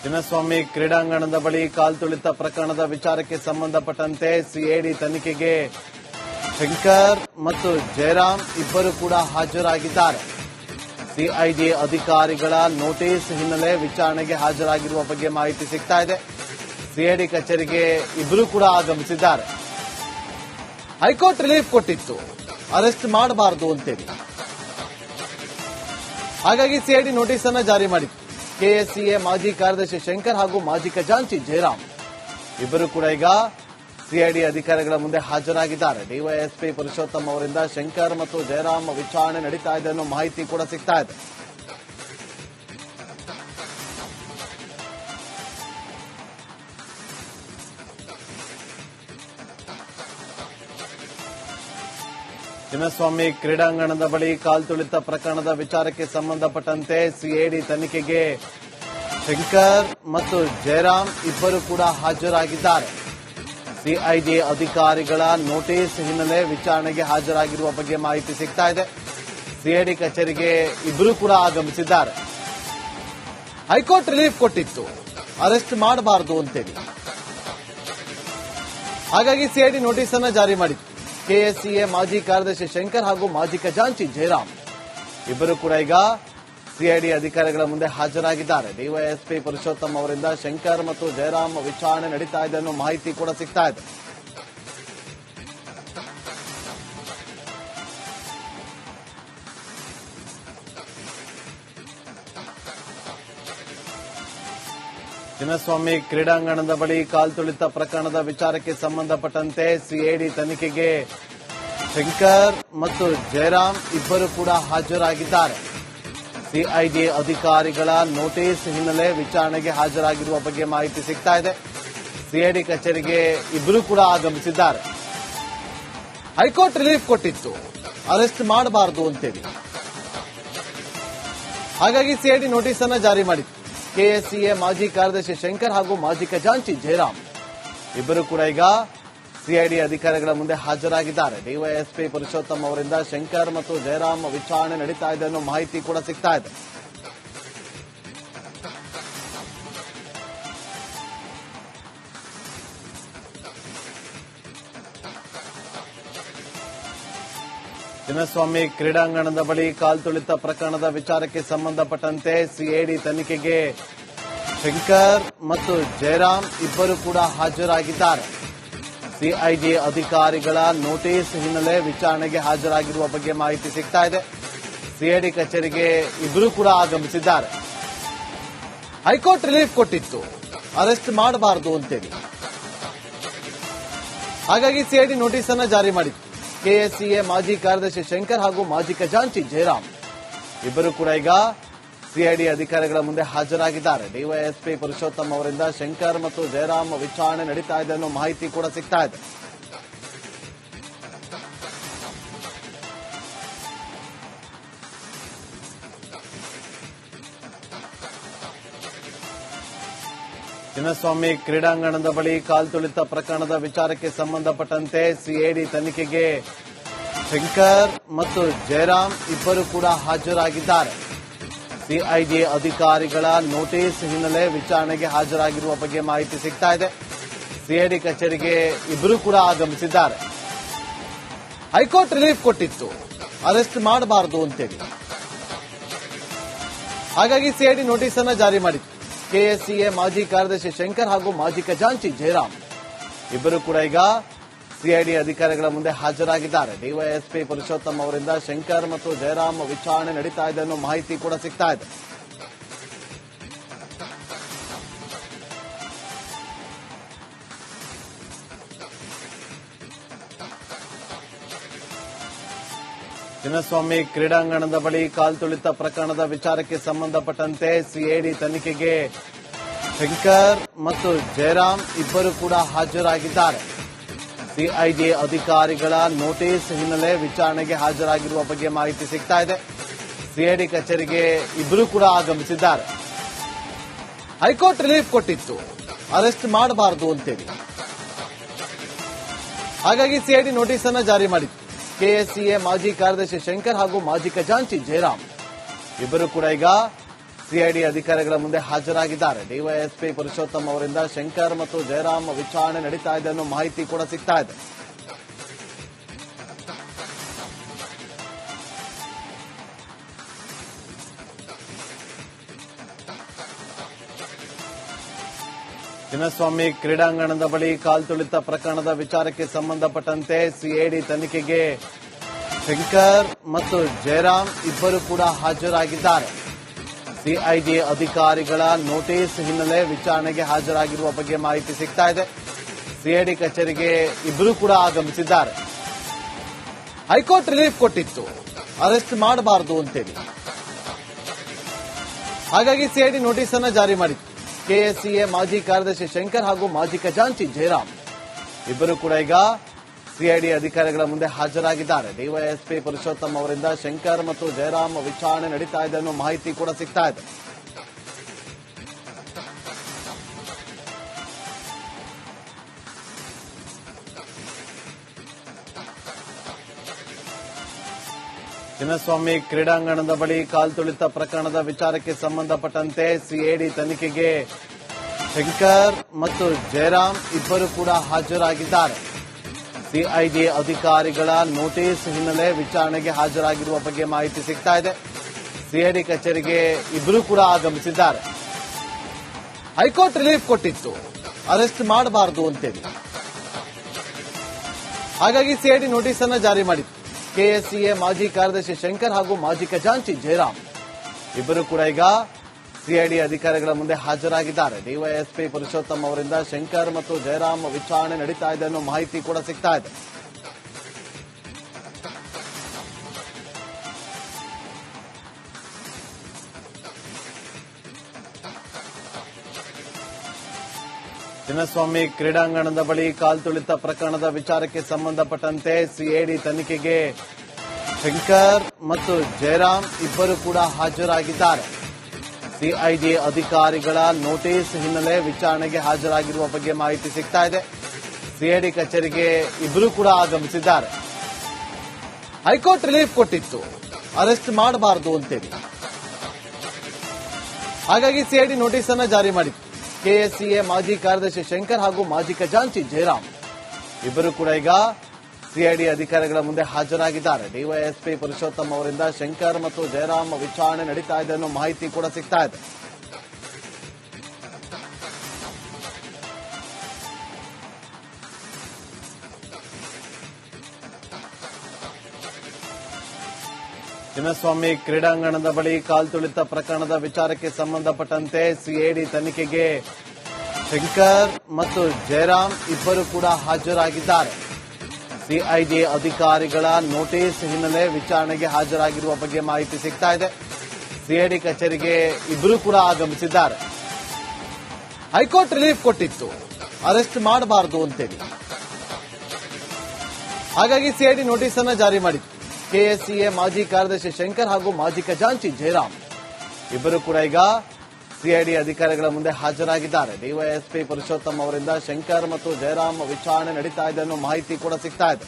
ಚಿನ್ನಸ್ವಾಮಿ ಕ್ರೀಡಾಂಗಣದ ಬಳಿ ಕಾಲ್ತುಳಿತ ಪ್ರಕರಣದ ವಿಚಾರಕ್ಕೆ ಸಂಬಂಧಪಟ್ಟಂತೆ ಸಿಐಡಿ ತನಿಖೆಗೆ ಶಂಕರ್ ಮತ್ತು ಜಯರಾಮ್ ಇಬ್ಬರು ಕೂಡ ಹಾಜರಾಗಿದ್ದಾರೆ. ಸಿಐಡಿ ಅಧಿಕಾರಿಗಳ ನೋಟಿಸ್ ಹಿನ್ನೆಲೆ ವಿಚಾರಣೆಗೆ ಹಾಜರಾಗಿರುವ ಬಗ್ಗೆ ಮಾಹಿತಿ ಸಿಗ್ತಾ ಇದೆ. ಸಿಐಡಿ ಕಚೇರಿಗೆ ಇಬ್ಬರು ಕೂಡ ಆಗಮಿಸಿದ್ದಾರೆ. ಹೈಕೋರ್ಟ್ ರಿಲೀಫ್ ಕೊಟ್ಟಿತ್ತು, ಅರೆಸ್ಟ್ ಮಾಡಬಾರದು ಅಂತೇಳಿ. ಹಾಗಾಗಿ ಸಿಐಡಿ ನೋಟಿಸ್ ಅನ್ನು ಜಾರಿ ಮಾಡಿತ್ತು. ಕೆಎಸ್ಸಿಎ ಮಾಜಿ ಕಾರ್ಯದರ್ಶಿ ಶಂಕರ್ ಹಾಗೂ ಮಾಜಿ ಖಜಾಂಚಿ ಜಯರಾಮ್ ಇಬ್ಬರು ಕೂಡ ಈಗ ಸಿಐಡಿ ಅಧಿಕಾರಿಗಳ ಮುಂದೆ ಹಾಜರಾಗಿದ್ದಾರೆ. ಡಿವೈಎಸ್ಪಿ ಪುರುಷೋತ್ತಮ್ ಅವರಿಂದ ಶಂಕರ್ ಮತ್ತು ಜಯರಾಮ್ ವಿಚಾರಣೆ ನಡೀತಾ ಇದೆ ಅನ್ನೋ ಮಾಹಿತಿ ಕೂಡ ಸಿಗ್ತಾ ಇದೆ. ಚಿನ್ನಸ್ವಾಮಿ ಕ್ರೀಡಾಂಗಣದ ಬಳಿ ಕಾಲ್ತುಳಿತ ಪ್ರಕರಣದ ವಿಚಾರಕ್ಕೆ ಸಂಬಂಧಪಟ್ಟಂತೆ ಸಿಐಡಿ ತನಿಖೆಗೆ ಶಂಕರ್ ಮತ್ತು ಜಯರಾಮ್ ಇಬ್ಬರು ಕೂಡ ಹಾಜರಾಗಿದ್ದಾರೆ. ಸಿಐಡಿ ಅಧಿಕಾರಿಗಳ ನೋಟಿಸ್ ಹಿನ್ನೆಲೆ ವಿಚಾರಣೆಗೆ ಹಾಜರಾಗಿರುವ ಬಗ್ಗೆ ಮಾಹಿತಿ ಸಿಗ್ತಾ ಇದೆ. ಸಿಐಡಿ ಕಚೇರಿಗೆ ಇಬ್ಬರು ಕೂಡ ಆಗಮಿಸಿದ್ದಾರೆ. ಹೈಕೋರ್ಟ್ ರಿಲೀಫ್ ಕೊಟ್ಟಿತ್ತು, ಅರೆಸ್ಟ್ ಮಾಡಬಾರದು ಅಂತೇಳಿ. ಹಾಗಾಗಿ ಸಿಐಡಿ ನೋಟಿಸ್ ಅನ್ನು ಜಾರಿ ಮಾಡಿತ್ತು. ಕೆಎಸ್ಸಿಎ ಮಾಜಿ ಕಾರ್ಯದರ್ಶಿ ಶಂಕರ್ ಹಾಗೂ ಮಾಜಿ ಖಜಾಂಚಿ ಜಯರಾಮ್ ಇಬ್ಬರು ಕೂಡ ಈಗ ಸಿಐಡಿ ಅಧಿಕಾರಿಗಳ ಮುಂದೆ ಹಾಜರಾಗಿದ್ದಾರೆ. ಡಿವೈಎಸ್ಪಿ ಪುರುಷೋತ್ತಮ್ ಅವರಿಂದ ಶಂಕರ್ ಮತ್ತು ಜಯರಾಮ್ ವಿಚಾರಣೆ ನಡೀತಾ ಇದೆ ಅನ್ನೋ ಮಾಹಿತಿ ಕೂಡ ಸಿಗ್ತಾ ಇದೆ. ಚಿನ್ನಸ್ವಾಮಿ ಕ್ರೀಡಾಂಗಣದ ಬಳಿ ಕಾಲ್ತುಳಿತ ಪ್ರಕರಣದ ವಿಚಾರಕ್ಕೆ ಸಂಬಂಧಪಟ್ಟಂತೆ ಸಿಐಡಿ ತನಿಖೆಗೆ ಶಂಕರ್ ಮತ್ತು ಜಯರಾಮ್ ಇಬ್ಬರು ಕೂಡ ಹಾಜರಾಗಿದ್ದಾರೆ. ಸಿಐಡಿ ಅಧಿಕಾರಿಗಳ ನೋಟಿಸ್ ಹಿನ್ನೆಲೆ ವಿಚಾರಣೆಗೆ ಹಾಜರಾಗಿರುವ ಬಗ್ಗೆ ಮಾಹಿತಿ ಸಿಗ್ತಾ ಇದೆ. ಸಿಐಡಿ ಕಚೇರಿಗೆ ಇಬ್ಬರು ಕೂಡ ಆಗಮಿಸಿದ್ದಾರೆ. ಹೈಕೋರ್ಟ್ ರಿಲೀಫ್ ಕೊಟ್ಟಿತ್ತು, ಅರೆಸ್ಟ್ ಮಾಡಬಾರದು ಅಂತೇಳಿ. ಹಾಗಾಗಿ ಸಿಐಡಿ ನೋಟಿಸ್ ಅನ್ನು ಜಾರಿ ಮಾಡಿತ್ತು. ಕೆಎಸ್ಸಿಎ ಮಾಜಿ ಕಾರ್ಯದರ್ಶಿ ಶಂಕರ್ ಹಾಗೂ ಮಾಜಿ ಖಜಾಂಚಿ ಜಯರಾಮ್ ಇಬ್ಬರು ಕೂಡ ಈಗ ಸಿಐಡಿ ಅಧಿಕಾರಿಗಳ ಮುಂದೆ ಹಾಜರಾಗಿದ್ದಾರೆ. ಡಿವೈಎಸ್ಪಿ ಪುರುಷೋತ್ತಮ್ ಅವರಿಂದ ಶಂಕರ್ ಮತ್ತು ಜಯರಾಮ್ ವಿಚಾರಣೆ ನಡೀತಾ ಇದೆ ಅನ್ನೋ ಮಾಹಿತಿ ಕೂಡ ಸಿಗ್ತಾ ಇದೆ. ಚಿನ್ನಸ್ವಾಮಿ ಕ್ರೀಡಾಂಗಣದ ಬಳಿ ಕಾಲ್ತುಳಿತ ಪ್ರಕರಣದ ವಿಚಾರಕ್ಕೆ ಸಂಬಂಧಪಟ್ಟಂತೆ ಸಿಐಡಿ ತನಿಖೆಗೆ ಶಂಕರ್ ಮತ್ತು ಜಯರಾಮ್ ಇಬ್ಬರು ಕೂಡ ಹಾಜರಾಗಿದ್ದಾರೆ. ಸಿಐಡಿ ಅಧಿಕಾರಿಗಳ ನೋಟಿಸ್ ಹಿನ್ನೆಲೆ ವಿಚಾರಣೆಗೆ ಹಾಜರಾಗಿರುವ ಬಗ್ಗೆ ಮಾಹಿತಿ ಸಿಗ್ತಾ ಇದೆ. ಸಿಐಡಿ ಕಚೇರಿಗೆ ಇಬ್ಬರು ಕೂಡ ಆಗಮಿಸಿದ್ದಾರೆ. ಹೈಕೋರ್ಟ್ ರಿಲೀಫ್ ಕೊಟ್ಟಿತ್ತು, ಅರೆಸ್ಟ್ ಮಾಡಬಾರದು ಅಂತೇಳಿ. ಹಾಗಾಗಿ ಸಿಐಡಿ ನೋಟಿಸ್ ಅನ್ನು ಜಾರಿ ಮಾಡಿತ್ತು. ಕೆಎಸ್ಸಿಎ ಮಾಜಿ ಕಾರ್ಯದರ್ಶಿ ಶಂಕರ್ ಹಾಗೂ ಮಾಜಿ ಖಜಾಂಚಿ ಜಯರಾಮ್ ಇಬ್ಬರು ಕೂಡ ಈಗ ಸಿಐಡಿ ಅಧಿಕಾರಿಗಳ ಮುಂದೆ ಹಾಜರಾಗಿದ್ದಾರೆ. ಡಿವೈಎಸ್ಪಿ ಪುರುಷೋತ್ತಮ್ ಅವರಿಂದ ಶಂಕರ್ ಮತ್ತು ಜಯರಾಮ್ ವಿಚಾರಣೆ ನಡೀತಾ ಇದೆ ಅನ್ನೋ ಮಾಹಿತಿ ಕೂಡ ಸಿಗ್ತಾ ಇದೆ. ಚಿನ್ನಸ್ವಾಮಿ ಕ್ರೀಡಾಂಗಣದ ಬಳಿ ಕಾಲ್ತುಳಿತ ಪ್ರಕರಣದ ವಿಚಾರಕ್ಕೆ ಸಂಬಂಧಪಟ್ಟಂತೆ ಸಿಐಡಿ ತನಿಖೆಗೆ ಶಂಕರ್ ಮತ್ತು ಜಯರಾಮ್ ಇಬ್ಬರು ಕೂಡ ಹಾಜರಾಗಿದ್ದಾರೆ. ಸಿಐಡಿ ಅಧಿಕಾರಿಗಳ ನೋಟಿಸ್ ಹಿನ್ನೆಲೆ ವಿಚಾರಣೆಗೆ ಹಾಜರಾಗಿರುವ ಬಗ್ಗೆ ಮಾಹಿತಿ ಸಿಗ್ತಾ ಇದೆ. ಸಿಐಡಿ ಕಚೇರಿಗೆ ಇಬ್ಬರು ಕೂಡ ಆಗಮಿಸಿದ್ದಾರೆ. ಹೈಕೋರ್ಟ್ ರಿಲೀಫ್ ಕೊಟ್ಟಿತ್ತು, ಅರೆಸ್ಟ್ ಮಾಡಬಾರದು ಅಂತೇಳಿ. ಹಾಗಾಗಿ ಸಿಐಡಿ ನೋಟಿಸ್ ಅನ್ನು ಜಾರಿ ಮಾಡಿತ್ತು. ಕೆಎಸ್ಸಿಎ ಮಾಜಿ ಕಾರ್ಯದರ್ಶಿ ಶಂಕರ್ ಹಾಗೂ ಮಾಜಿ ಖಜಾಂಚಿ ಜಯರಾಮ್ ಇಬ್ಬರು ಕೂಡ ಈಗ ಸಿಐಡಿ ಅಧಿಕಾರಿಗಳ ಮುಂದೆ ಹಾಜರಾಗಿದ್ದಾರೆ. ಡಿವೈಎಸ್ಪಿ ಪುರುಷೋತ್ತಮ್ ಅವರಿಂದ ಶಂಕರ್ ಮತ್ತು ಜಯರಾಮ್ ವಿಚಾರಣೆ ನಡೀತಾ ಇದೆ ಅನ್ನೋ ಮಾಹಿತಿ ಕೂಡ ಸಿಗ್ತಾ ಇದೆ. ಚಿನ್ನಸ್ವಾಮಿ ಕ್ರೀಡಾಂಗಣದ ಬಳಿ ಕಾಲ್ತುಳಿತ ಪ್ರಕರಣದ ವಿಚಾರಕ್ಕೆ ಸಂಬಂಧಪಟ್ಟಂತೆ ಸಿಐಡಿ ತನಿಖೆಗೆ ಶಂಕರ್ ಮತ್ತು ಜಯರಾಮ್ ಇಬ್ಬರು ಕೂಡ ಹಾಜರಾಗಿದ್ದಾರೆ. ಸಿಐಡಿ ಅಧಿಕಾರಿಗಳ ನೋಟಿಸ್ ಹಿನ್ನೆಲೆ ವಿಚಾರಣೆಗೆ ಹಾಜರಾಗಿರುವ ಬಗ್ಗೆ ಮಾಹಿತಿ ಸಿಗ್ತಾ ಇದೆ. ಸಿಐಡಿ ಕಚೇರಿಗೆ ಇಬ್ಬರು ಕೂಡ ಆಗಮಿಸಿದ್ದಾರೆ. ಹೈಕೋರ್ಟ್ ರಿಲೀಫ್ ಕೊಟ್ಟಿತ್ತು, ಅರೆಸ್ಟ್ ಮಾಡಬಾರದು ಅಂತೇಳಿ. ಹಾಗಾಗಿ ಸಿಐಡಿ ನೋಟಿಸ್ ಅನ್ನು ಜಾರಿ ಮಾಡಿತ್ತು. ಕೆಎಸ್ಸಿಎ ಮಾಜಿ ಕಾರ್ಯದರ್ಶಿ ಶಂಕರ್ ಹಾಗೂ ಮಾಜಿ ಖಜಾಂಚಿ ಜಯರಾಮ್ ಇಬ್ಬರು ಕೂಡ ಈಗ ಸಿಐಡಿ ಅಧಿಕಾರಿಗಳ ಮುಂದೆ ಹಾಜರಾಗಿದ್ದಾರೆ. ಡಿವೈಎಸ್ಪಿ ಪುರುಷೋತ್ತಮ್ ಅವರಿಂದ ಶಂಕರ್ ಮತ್ತು ಜಯರಾಮ್ ವಿಚಾರಣೆ ನಡೀತಾ ಇದೆ ಅನ್ನೋ ಮಾಹಿತಿ ಕೂಡ ಸಿಗ್ತಾ ಇದೆ. ಚಿನ್ನಸ್ವಾಮಿ ಕ್ರೀಡಾಂಗಣದ ಬಳಿ ಕಾಲ್ತುಳಿತ ಪ್ರಕರಣದ ವಿಚಾರಕ್ಕೆ ಸಂಬಂಧಪಟ್ಟಂತೆ ಸಿಐಡಿ ತನಿಖೆಗೆ ಶಂಕರ್ ಮತ್ತು ಜಯರಾಮ್ ಇಬ್ಬರು ಕೂಡ ಹಾಜರಾಗಿದ್ದಾರೆ. ಸಿಐಡಿ ಅಧಿಕಾರಿಗಳ ನೋಟಿಸ್ ಹಿನ್ನೆಲೆ ವಿಚಾರಣೆಗೆ ಹಾಜರಾಗಿರುವ ಬಗ್ಗೆ ಮಾಹಿತಿ ಸಿಗ್ತಾ ಇದೆ. ಸಿಐಡಿ ಕಚೇರಿಗೆ ಇಬ್ಬರು ಕೂಡ ಆಗಮಿಸಿದ್ದಾರೆ. ಹೈಕೋರ್ಟ್ ರಿಲೀಫ್ ಕೊಟ್ಟಿತ್ತು, ಅರೆಸ್ಟ್ ಮಾಡಬಾರದು ಅಂತೇಳಿ. ಹಾಗಾಗಿ ಸಿಐಡಿ ನೋಟಿಸ್ ಅನ್ನು ಜಾರಿ ಮಾಡಿತ್ತು. ಕೆಎಸ್ಸಿಎ ಮಾಜಿ ಕಾರ್ಯದರ್ಶಿ ಶಂಕರ್ ಹಾಗೂ ಮಾಜಿ ಖಜಾಂಚಿ ಜಯರಾಮ್ ಇಬ್ಬರು ಕೂಡ ಈಗ ಸಿಐಡಿ ಅಧಿಕಾರಿಗಳ ಮುಂದೆ ಹಾಜರಾಗಿದ್ದಾರೆ. ಡಿವೈಎಸ್ಪಿ ಪುರುಷೋತ್ತಮ್ ಅವರಿಂದ ಶಂಕರ್ ಮತ್ತು ಜಯರಾಮ್ ವಿಚಾರಣೆ ನಡೀತಾ ಇದೆ ಅನ್ನೋ ಮಾಹಿತಿ ಕೂಡ ಸಿಗ್ತಾ ಇದೆ. ಚಿನ್ನಸ್ವಾಮಿ ಕ್ರೀಡಾಂಗಣದ ಬಳಿ ಕಾಲ್ತುಳಿತ ಪ್ರಕರಣದ ವಿಚಾರಕ್ಕೆ ಸಂಬಂಧಪಟ್ಟಂತೆ ಸಿಐಡಿ ತನಿಖೆಗೆ ಶಂಕರ್ ಮತ್ತು ಜಯರಾಮ್ ಇಬ್ಬರು ಕೂಡ ಹಾಜರಾಗಿದ್ದಾರೆ. ಸಿಐಡಿ ಅಧಿಕಾರಿಗಳ ನೋಟಿಸ್ ಹಿನ್ನೆಲೆ ವಿಚಾರಣೆಗೆ ಹಾಜರಾಗಿರುವ ಬಗ್ಗೆ ಮಾಹಿತಿ ಸಿಗ್ತಾ ಇದೆ. ಸಿಐಡಿ ಕಚೇರಿಗೆ ಇಬ್ಬರು ಕೂಡ ಆಗಮಿಸಿದ್ದಾರೆ. ಹೈಕೋರ್ಟ್ ರಿಲೀಫ್ ಕೊಟ್ಟಿತ್ತು, ಅರೆಸ್ಟ್ ಮಾಡಬಾರದು ಅಂತೇಳಿ. ಹಾಗಾಗಿ ಸಿಐಡಿ ನೋಟಿಸ್ ಅನ್ನು ಜಾರಿ ಮಾಡಿತ್ತು. ಕೆಎಸ್ಸಿಎ ಮಾಜಿ ಕಾರ್ಯದರ್ಶಿ ಶಂಕರ್ ಹಾಗೂ ಮಾಜಿ ಖಜಾಂಚಿ ಜಯರಾಮ್ ಇಬ್ಬರು ಕೂಡ ಈಗ ಸಿಐಡಿ ಅಧಿಕಾರಿಗಳ ಮುಂದೆ ಹಾಜರಾಗಿದ್ದಾರೆ. ಡಿವೈಎಸ್ಪಿ ಪುರುಷೋತ್ತಮ್ ಅವರಿಂದ ಶಂಕರ್ ಮತ್ತು ಜಯರಾಮ್ ವಿಚಾರಣೆ ನಡೀತಾ ಇದೆ ಅನ್ನೋ ಮಾಹಿತಿ ಕೂಡ ಸಿಗ್ತಾ ಇದೆ. ಚಿನ್ನಸ್ವಾಮಿ ಕ್ರೀಡಾಂಗಣದ ಬಳಿ ಕಾಲ್ತುಳಿತ ಪ್ರಕರಣದ ವಿಚಾರಕ್ಕೆ ಸಂಬಂಧಪಟ್ಟಂತೆ ಸಿಐಡಿ ತನಿಖೆಗೆ ಶಂಕರ್ ಮತ್ತು ಜಯರಾಮ್ ಇಬ್ಬರು ಕೂಡ ಹಾಜರಾಗಿದ್ದಾರೆ. ಸಿಐಡಿ ಅಧಿಕಾರಿಗಳ ನೋಟಿಸ್ ಹಿನ್ನೆಲೆ ವಿಚಾರಣೆಗೆ ಹಾಜರಾಗಿರುವ ಬಗ್ಗೆ ಮಾಹಿತಿ ಸಿಗ್ತಾ ಇದೆ. ಸಿಐಡಿ ಕಚೇರಿಗೆ ಇಬ್ಬರು ಕೂಡ ಆಗಮಿಸಿದ್ದಾರೆ. ಹೈಕೋರ್ಟ್ ರಿಲೀಫ್ ಕೊಟ್ಟಿತ್ತು, ಅರೆಸ್ಟ್ ಮಾಡಬಾರದು ಅಂತೇಳಿ. ಹಾಗಾಗಿ ಸಿಐಡಿ ನೋಟಿಸ್ ಅನ್ನು ಜಾರಿ ಮಾಡಿತ್ತು. ಕೆಎಸ್ಸಿಎ ಮಾಜಿ ಕಾರ್ಯದರ್ಶಿ ಶಂಕರ್ ಹಾಗೂ ಮಾಜಿ ಖಜಾಂಚಿ ಜಯರಾಮ್ ಇಬ್ಬರು ಕೂಡ ಈಗ ಸಿಐಡಿ ಅಧಿಕಾರಿಗಳ ಮುಂದೆ ಹಾಜರಾಗಿದ್ದಾರೆ. ಡಿವೈಎಸ್ಪಿ ಪುರುಷೋತ್ತಮ್ ಅವರಿಂದ ಶಂಕರ್ ಮತ್ತು ಜಯರಾಮ್ ವಿಚಾರಣೆ ನಡೀತಾ ಇದೆ ಅನ್ನೋ ಮಾಹಿತಿ ಕೂಡ ಸಿಗ್ತಾ ಇದೆ. ಚಿನ್ನಸ್ವಾಮಿ ಕ್ರೀಡಾಂಗಣದ ಬಳಿ ಕಾಲ್ತುಳಿತ ಪ್ರಕರಣದ ವಿಚಾರಕ್ಕೆ ಸಂಬಂಧಪಟ್ಟಂತೆ ಸಿಐಡಿ ತನಿಖೆಗೆ ಶಂಕರ್ ಮತ್ತು ಜಯರಾಮ್ ಇಬ್ಬರು ಕೂಡ ಹಾಜರಾಗಿದ್ದಾರೆ. ಸಿಐಡಿ ಅಧಿಕಾರಿಗಳ ನೋಟಿಸ್ ಹಿನ್ನೆಲೆ ವಿಚಾರಣೆಗೆ ಹಾಜರಾಗಿರುವ ಬಗ್ಗೆ ಮಾಹಿತಿ ಸಿಗ್ತಾ ಇದೆ. ಸಿಐಡಿ ಕಚೇರಿಗೆ ಇಬ್ಬರು ಕೂಡ ಆಗಮಿಸಿದ್ದಾರೆ. ಹೈಕೋರ್ಟ್ ರಿಲೀಫ್ ಕೊಟ್ಟಿತ್ತು, ಅರೆಸ್ಟ್ ಮಾಡಬಾರದು ಅಂತೇಳಿ. ಹಾಗಾಗಿ ಸಿಐಡಿ ನೋಟಿಸ್ ಅನ್ನು ಜಾರಿ ಮಾಡಿತ್ತು. ಕೆಎಸ್ಸಿಎ ಮಾಜಿ ಕಾರ್ಯದರ್ಶಿ ಶಂಕರ್ ಹಾಗೂ ಮಾಜಿ ಖಜಾಂಚಿ ಜಯರಾಮ್ ಇಬ್ಬರು ಕೂಡ ಈಗ ಸಿಐಡಿ ಅಧಿಕಾರಿಗಳ ಮುಂದೆ ಹಾಜರಾಗಿದ್ದಾರೆ. ಡಿವೈಎಸ್ಪಿ ಪುರುಷೋತ್ತಮ್ ಅವರಿಂದ ಶಂಕರ್ ಮತ್ತು ಜಯರಾಮ್ ವಿಚಾರಣೆ ನಡೀತಾ ಇದೆ ಅನ್ನೋ ಮಾಹಿತಿ ಕೂಡ ಸಿಗ್ತಾ ಇದೆ.